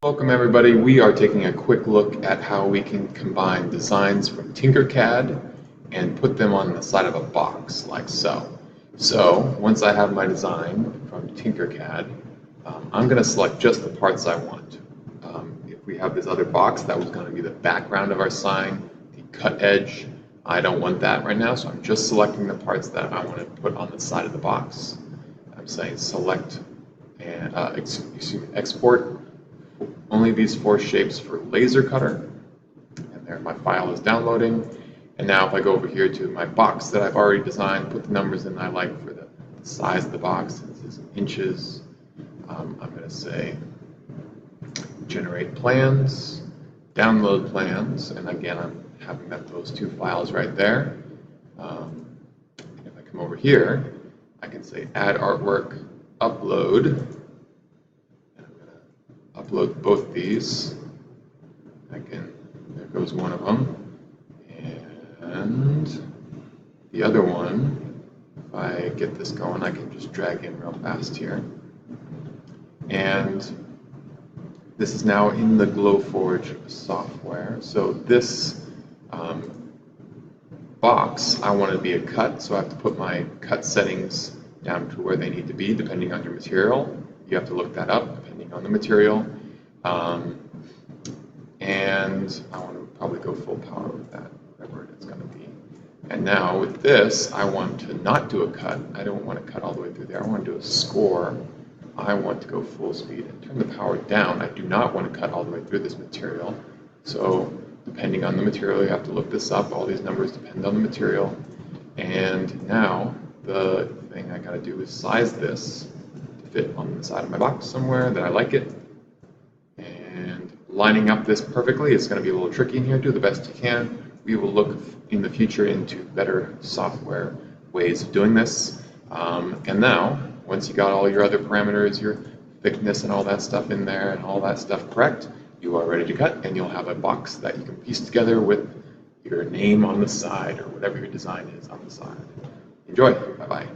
Welcome everybody. We are taking a quick look at how we can combine designs from TinkerCAD and put them on the side of a box like so. So once I have my design from TinkerCAD, I'm going to select just the parts I want. If we have this other box, that was going to be the background of our sign, the cut edge. I don't want that right now, so I'm just selecting the parts that I want to put on the side of the box. I'm saying select and export only these four shapes for laser cutter, and there my file is downloading. And now if I go over here to my box that I've already designed, put the numbers in I like for the size of the box. This is inches. I'm going to say generate plans, download plans, and again I'm having those two files right there. If I come over here, I can say add artwork, upload. Upload both these. There goes one of them. And the other one, if I get this going, I can just drag in real fast here. And this is now in the Glowforge software. So this box, I want it to be a cut, so I have to put my cut settings down to where they need to be depending on your material. You have to look that up depending on the material. And I want to probably go full power with that, whatever it's going to be. And now with this, I want to not do a cut. I don't want to cut all the way through there. I want to do a score. I want to go full speed and turn the power down. I do not want to cut all the way through this material. So depending on the material, you have to look this up. All these numbers depend on the material. And now the thing I got to do is size this to fit on the side of my box somewhere that I like it. And lining up this perfectly is going to be a little tricky in here. Do the best you can. We will look in the future into better software ways of doing this. And now, once you got all your other parameters, your thickness and all that stuff in there and all that stuff correct, you are ready to cut, and you'll have a box that you can piece together with your name on the side or whatever your design is on the side. Enjoy. Bye-bye.